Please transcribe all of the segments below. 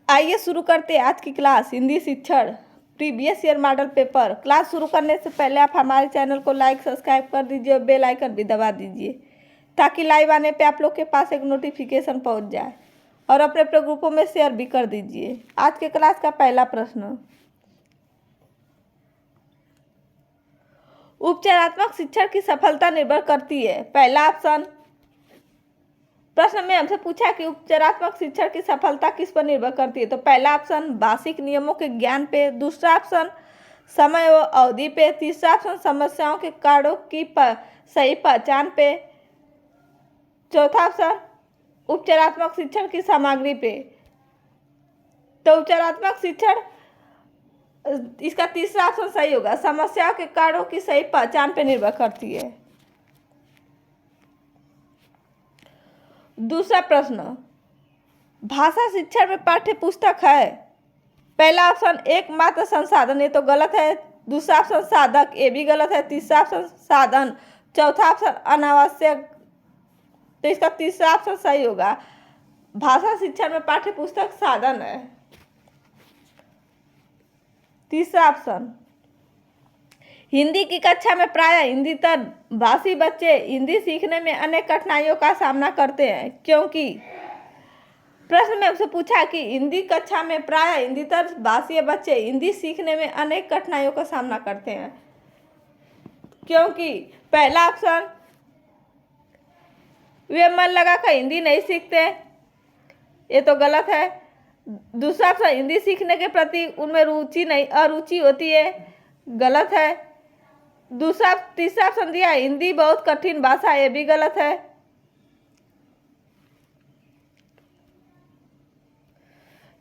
आइए शुरू करते हैं आज की क्लास हिंदी शिक्षण previous year model paper. Class शुरू करने से पहले आप हमारे चैनल को लाइक सब्सक्राइब कर दीजिए और बेल आइकन भी दबा दीजिए ताकि लाइव आने पे आप लोग के पास एक नोटिफिकेशन पहुंच जाए और अपने अपने ग्रुपों में शेयर भी कर दीजिए। आज के क्लास का पहला प्रश्न, उपचारात्मक शिक्षण की सफलता निर्भर करती है। पहला ऑप्शन, प्रश्न में हमसे पूछा कि उपचारात्मक शिक्षण की सफलता किस पर निर्भर करती है। तो पहला ऑप्शन बेसिक नियमों के ज्ञान पे, दूसरा ऑप्शन समय व अवधि पे, तीसरा ऑप्शन समस्याओं के कारणों की सही पहचान पे, चौथा ऑप्शन उपचारात्मक शिक्षण की सामग्री पे। तो उपचारात्मक शिक्षण, इसका तीसरा ऑप्शन सही होगा, समस्याओं के कारणों की सही पहचान पे निर्भर करती है। दूसरा प्रश्न, भाषा शिक्षण में पाठ्य पुस्तक है। पहला ऑप्शन एकमात्र संसाधन, ये तो गलत है। दूसरा ऑप्शन साधक, ये भी गलत है। तीसरा ऑप्शन साधन, चौथा ऑप्शन अनावश्यक। तो इसका तीसरा ऑप्शन सही होगा, भाषा शिक्षण में पाठ्य पुस्तक साधन है। तीसरा ऑप्शन, हिंदी की कक्षा में प्रायः हिंदीतर भाषी बच्चे हिंदी सीखने में अनेक कठिनाइयों का सामना करते हैं क्योंकि, प्रश्न में हमसे पूछा कि हिंदी कक्षा में प्रायः हिंदीतर भाषी बच्चे हिंदी सीखने में अनेक कठिनाइयों का सामना करते हैं क्योंकि पहला ऑप्शन, वे मन लगाकर हिंदी नहीं सीखते, ये तो गलत है। दूसरा ऑप्शन, हिंदी सीखने के प्रति उनमें अरुचि होती है, गलत है। तीसरा ऑप्शन दिया हिंदी बहुत कठिन भाषा, ये भी गलत है।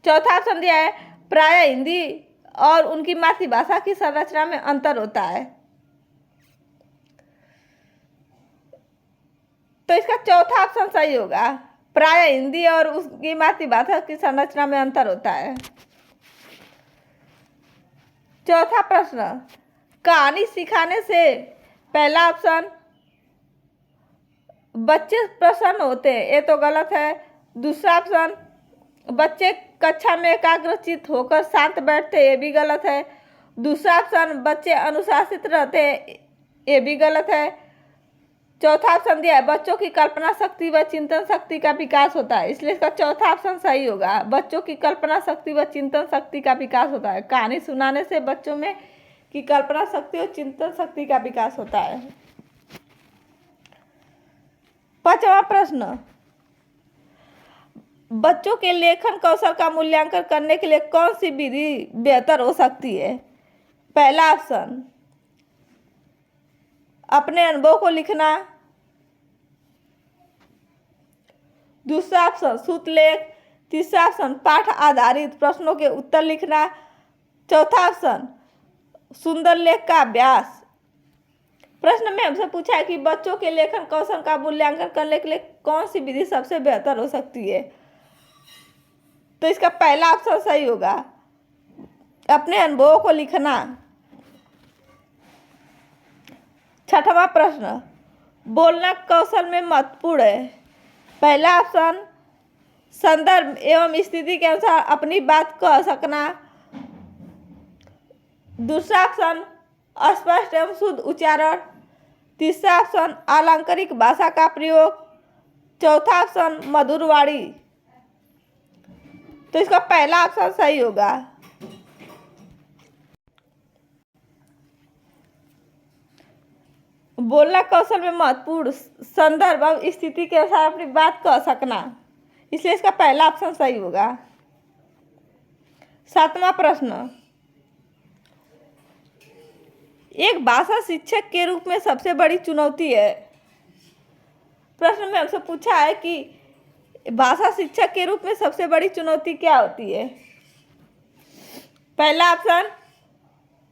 चौथा ऑप्शन दिया है प्रायः हिंदी और उनकी मातृभाषा की संरचना में अंतर होता है। तो इसका चौथा ऑप्शन सही होगा, प्रायः हिंदी और उसकी मातृभाषा की संरचना में अंतर होता है। चौथा प्रश्न, कहानी सिखाने से, पहला ऑप्शन बच्चे प्रसन्न होते हैं, ये तो गलत है। दूसरा ऑप्शन, बच्चे कक्षा में एकाग्रचित्त होकर शांत बैठते हैं, ये भी गलत है। दूसरा ऑप्शन, बच्चे अनुशासित रहते हैं, ये भी गलत है। चौथा ऑप्शन दिया है बच्चों की कल्पना शक्ति व चिंतन शक्ति का विकास होता है, इसलिए इसका चौथा ऑप्शन सही होगा, बच्चों की कल्पना शक्ति व चिंतन शक्ति का विकास होता है। कहानी सुनाने से बच्चों में की कल्पना शक्ति और चिंतन शक्ति का विकास होता है। पांचवा प्रश्न, बच्चों के लेखन कौशल का मूल्यांकन करने के लिए कौन सी विधि बेहतर हो सकती है। पहला ऑप्शन, अपने अनुभव को लिखना। दूसरा ऑप्शन श्रुतलेख। तीसरा ऑप्शन पाठ आधारित प्रश्नों के उत्तर लिखना। चौथा ऑप्शन सुंदर लेख का अभ्यास। प्रश्न में हमसे पूछा है कि बच्चों के लेखन कौशल का मूल्यांकन करने के लिए कौन सी विधि सबसे बेहतर हो सकती है। तो इसका पहला ऑप्शन सही होगा, अपने अनुभवों को लिखना। छठवां प्रश्न, बोलना कौशल में महत्वपूर्ण है। पहला ऑप्शन संदर्भ एवं स्थिति के अनुसार अपनी बात कह सकना। दूसरा ऑप्शन स्पष्ट एवं शुद्ध उच्चारण। तीसरा ऑप्शन अलंकारिक भाषा का प्रयोग। चौथा ऑप्शन मधुर वाणी। तो इसका पहला ऑप्शन सही होगा, बोलना कौशल में महत्वपूर्ण संदर्भ और स्थिति के अनुसार अपनी बात कह सकना, इसलिए इसका पहला ऑप्शन सही होगा। सातवां प्रश्न, एक भाषा शिक्षक के रूप में सबसे बड़ी चुनौती है। प्रश्न में हमसे पूछा है कि भाषा शिक्षक के रूप में सबसे बड़ी चुनौती क्या होती है। पहला ऑप्शन,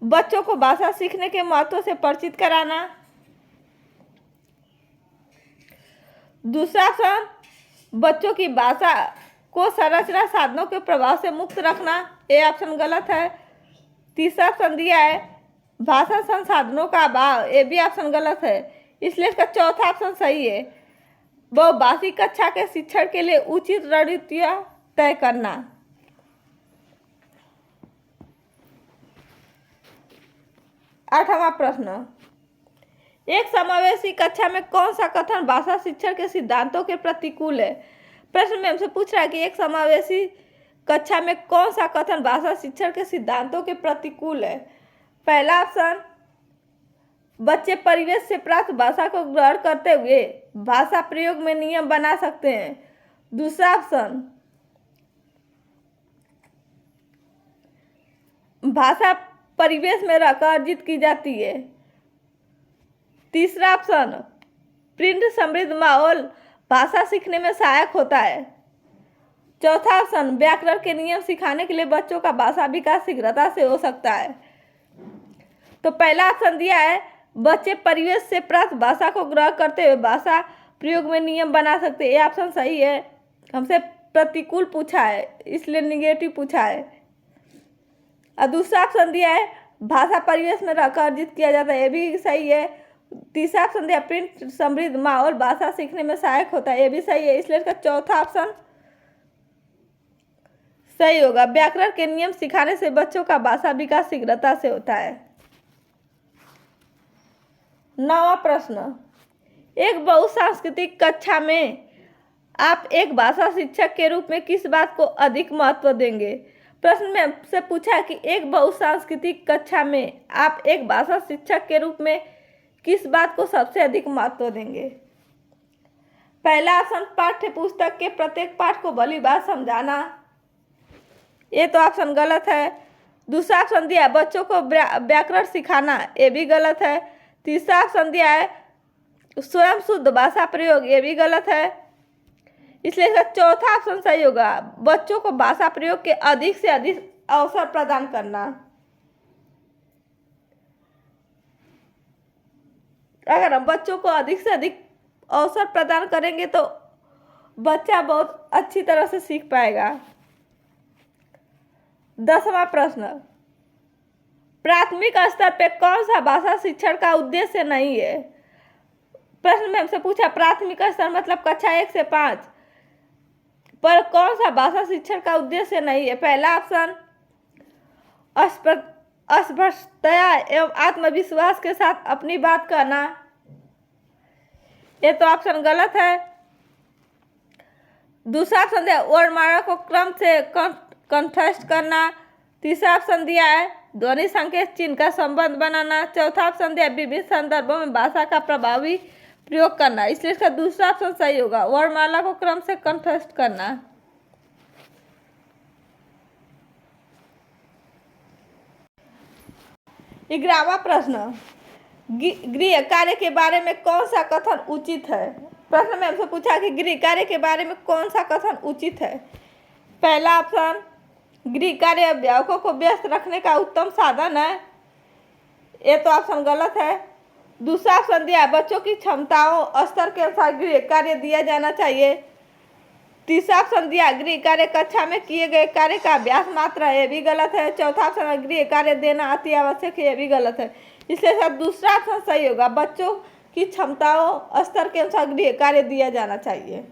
बच्चों को भाषा सीखने के महत्व से परिचित कराना। दूसरा ऑप्शन, बच्चों की भाषा को संरचना साधनों के प्रभाव से मुक्त रखना, ये ऑप्शन गलत है। तीसरा ऑप्शन दिया है भाषा संसाधनों का अभाव, ये भी ऑप्शन गलत है, इसलिए इसका चौथा ऑप्शन सही है, बहुभाषी कक्षा के शिक्षण के लिए उचित रणनीतियाँ तय करना। 8वां प्रश्न, एक समावेशी कक्षा में कौन सा कथन भाषा शिक्षण के सिद्धांतों के प्रतिकूल है? प्रश्न में हमसे पूछ रहा है कि एक समावेशी कक्षा में कौन सा कथन भाषा शिक्षण के सिद्धांतों के प्रतिकूल है? पहला ऑप्शन, बच्चे परिवेश से प्राप्त भाषा को ग्रहण करते हुए भाषा प्रयोग में नियम बना सकते हैं। दूसरा ऑप्शन, भाषा परिवेश में रहकर अर्जित की जाती है। तीसरा ऑप्शन, प्रिंट समृद्ध माहौल भाषा सीखने में सहायक होता है। चौथा ऑप्शन, व्याकरण के नियम सिखाने के लिए बच्चों का भाषा विकास शीघ्रता से हो सकता है। तो पहला ऑप्शन दिया है, बच्चे परिवेश से प्राप्त भाषा को ग्रहण करते हुए भाषा प्रयोग में नियम बना सकते हैं। ये ऑप्शन सही है। हमसे प्रतिकूल पूछा है इसलिए निगेटिव पूछा है। और दूसरा ऑप्शन दिया है, भाषा परिवेश में रहकर अर्जित किया जाता है। ये भी सही है। तीसरा ऑप्शन दिया, प्रिंट समृद्ध माहौल भाषा सीखने में सहायक होता है। ये भी सही है। इसलिए इसका चौथा ऑप्शन सही होगा। व्याकरण के नियम सिखाने से बच्चों का भाषा विकास शीघ्रता से होता है। 9वां प्रश्न, एक बहुसांस्कृतिक कक्षा में आप एक भाषा शिक्षक के रूप में किस बात को अधिक महत्व देंगे? प्रश्न में आपसे पूछा कि एक बहुसांस्कृतिक कक्षा में आप एक भाषा शिक्षक के रूप में किस बात को सबसे अधिक महत्व देंगे? पहला ऑप्शन, पाठ्य पुस्तक के प्रत्येक पाठ को भली बात समझाना। ये तो ऑप्शन गलत है। दूसरा ऑप्शन दिया है, बच्चों को व्याकरण सिखाना। ये भी गलत है। तीसरा ऑप्शन दिया है, स्वयं शुद्ध भाषा प्रयोग। ये भी गलत है। इसलिए इसका चौथा ऑप्शन सही होगा, बच्चों को भाषा प्रयोग के अधिक से अधिक अवसर प्रदान करना। अगर हम बच्चों को अधिक से अधिक अवसर प्रदान करेंगे तो बच्चा बहुत अच्छी तरह से सीख पाएगा। 10वां प्रश्न, प्राथमिक स्तर पे कौन सा भाषा शिक्षण का उद्देश्य नहीं है? प्रश्न में हमसे पूछा प्राथमिक स्तर मतलब कक्षा 1 से 5 पर कौन सा भाषा शिक्षण का उद्देश्य नहीं है? पहला ऑप्शन, अस्पष्टता एवं आत्मविश्वास के साथ अपनी बात कहना। ये तो ऑप्शन गलत है। दूसरा ऑप्शन दिया, वर्णमाला को क्रम से कंठस्थ करना। तीसरा ऑप्शन दिया है, ध्वनि संकेत चिन्ह का संबंध बनाना। चौथा ऑप्शन दिया, विभिन्न संदर्भों में भाषा का प्रभावी प्रयोग करना। इसलिए इसका दूसरा ऑप्शन सही होगा, वर्णमाला को क्रम से कंठस्थ करना। 11वां प्रश्न, गृह कार्य के बारे में कौन सा कथन उचित है? प्रश्न में हमसे पूछा कि गृह कार्य के बारे में कौन सा कथन उचित है? पहला ऑप्शन, गृह कार्य अभिभावकों को व्यस्त रखने का उत्तम साधन है। ये तो ऑप्शन गलत है। दूसरा ऑप्शन दिया, बच्चों की क्षमताओं स्तर के अनुसार गृह कार्य दिया जाना चाहिए। तीसरा ऑप्शन दिया, गृह कार्य कक्षा में किए गए कार्य का अभ्यास मात्र है। ये भी गलत है। चौथा ऑप्शन, गृह कार्य देना अति आवश्यक है। ये भी गलत है। इसलिए सर दूसरा ऑप्शन सही होगा, बच्चों की क्षमताओं स्तर के अनुसार गृह कार्य दिया जाना चाहिए।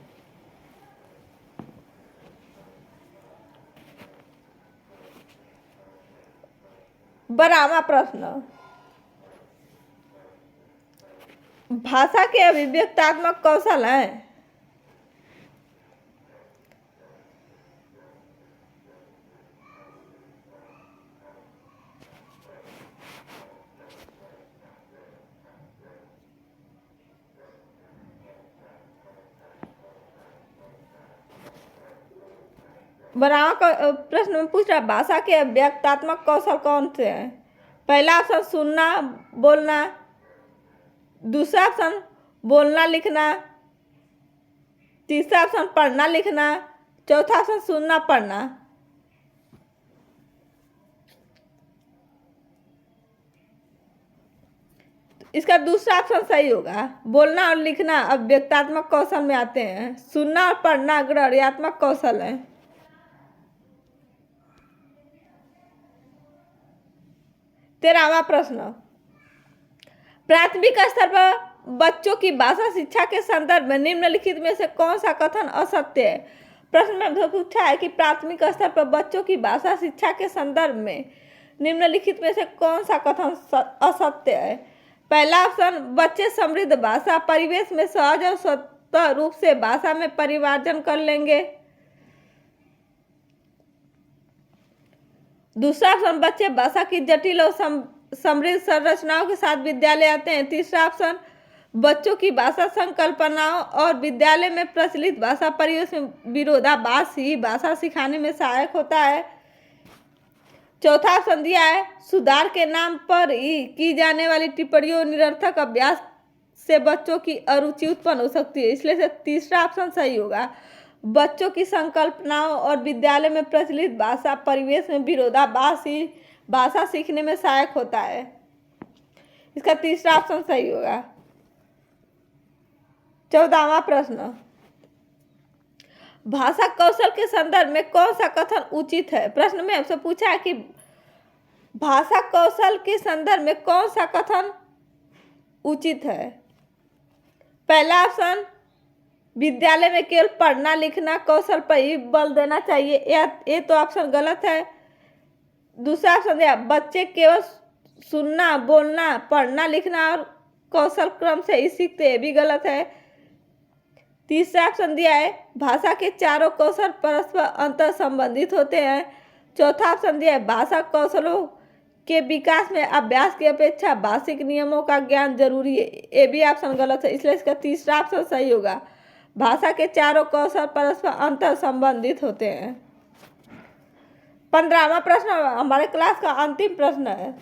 बारहवां प्रश्न, भाषा के अभिव्यक्तात्मक कौशल हैं। बनाओ प्रश्न में पूछ रहा है, भाषा के व्यक्तात्मक कौशल कौन से हैं? पहला ऑप्शन सुनना बोलना। दूसरा ऑप्शन बोलना लिखना। तीसरा ऑप्शन पढ़ना लिखना। चौथा ऑप्शन सुनना पढ़ना। इसका दूसरा ऑप्शन सही होगा, बोलना और लिखना अब व्यक्तात्मक कौशल में आते हैं। सुनना और पढ़ना गणनात्मक कौशल है। 13वां प्रश्न, प्राथमिक स्तर पर बच्चों की भाषा शिक्षा के संदर्भ में निम्नलिखित में से कौन सा कथन असत्य है? प्रश्न में पूछा है कि प्राथमिक स्तर पर बच्चों की भाषा शिक्षा के संदर्भ में निम्नलिखित में से कौन सा कथन असत्य है? पहला ऑप्शन, बच्चे समृद्ध भाषा परिवेश में सहज और स्वतः रूप से भाषा में परिमार्जन कर लेंगे। दूसरा ऑप्शन, बच्चे भाषा की जटिल और समृद्ध संरचनाओं के साथ विद्यालय आते हैं। तीसरा ऑप्शन, बच्चों की भाषा संकल्पनाओं और विद्यालय में प्रचलित भाषा परिवेश में विरोधाभास ही भाषा सिखाने में सहायक होता है। चौथा ऑप्शन दिया है, सुधार के नाम पर ही की जाने वाली टिप्पणियों निरर्थक अभ्यास से बच्चों की अरुचि उत्पन्न हो सकती है, इसलिए से तीसरा ऑप्शन सही होगा। बच्चों की संकल्पनाओं और विद्यालय में प्रचलित भाषा परिवेश में विरोधाभास ही भाषा सीखने में सहायक होता है, इसका तीसरा ऑप्शन सही होगा। 14वां प्रश्न, भाषा कौशल के संदर्भ में कौन सा कथन उचित है? प्रश्न में हमसे पूछा है कि भाषा कौशल के संदर्भ में कौन सा कथन उचित है? पहला ऑप्शन, विद्यालय में केवल पढ़ना लिखना कौशल पर ही बल देना चाहिए, ये तो ऑप्शन गलत है। दूसरा ऑप्शन दिया, बच्चे केवल सुनना बोलना पढ़ना लिखना और कौशल क्रम से ही सीखते, ये भी गलत है। तीसरा ऑप्शन दिया है, भाषा के चारों कौशल परस्पर अंतर संबंधित होते हैं। चौथा ऑप्शन दिया है, भाषा कौशलों के विकास में अभ्यास की अपेक्षा भाषिक नियमों का ज्ञान जरूरी है, ये भी ऑप्शन गलत है, इसलिए इसका तीसरा ऑप्शन सही होगा। भाषा के चारों कौशल परस्पर अंतर संबंधित होते हैं। 15वां प्रश्न हमारे क्लास का अंतिम प्रश्न है।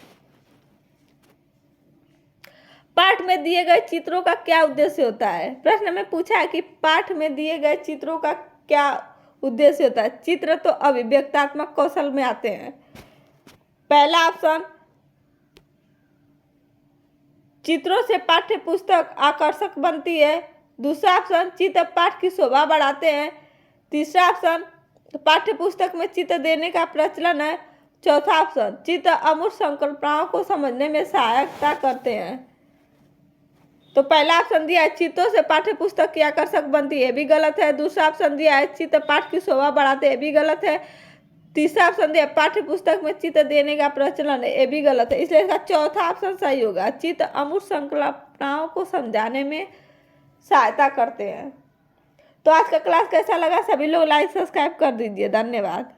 पाठ में दिए गए चित्रों का क्या उद्देश्य होता है? प्रश्न में पूछा है कि पाठ में दिए गए चित्रों का क्या उद्देश्य होता है? चित्र तो अभिव्यक्तात्मक कौशल में आते हैं। पहला ऑप्शन, चित्रों से पाठ्य पुस्तक आकर्षक बनती है। दूसरा ऑप्शन, चित्र पाठ की शोभा बढ़ाते हैं। तीसरा ऑप्शन, पाठ्य पुस्तक में चित्र देने का प्रचलन है। चौथा ऑप्शन, चित्र अमूर्त संकल्पनाओं को समझने में सहायता करते हैं। तो पहला ऑप्शन दिया है, चित्रों से पाठ्य पुस्तक की आकर्षक बनती है, भी गलत है। दूसरा ऑप्शन दिया है, चित्र पाठ की शोभा बढ़ाते हैं, भी गलत है। तीसरा ऑप्शन दिया, पाठ्य पुस्तक में चित्र देने का प्रचलन है, ये भी गलत है, इसलिए इसका चौथा ऑप्शन सही होगा। चित्र अमूर्त संकल्पनाओं को समझाने में सहायता करते हैं। तो आज का क्लास कैसा लगा? सभी लोग लाइक सब्सक्राइब कर दीजिए। धन्यवाद।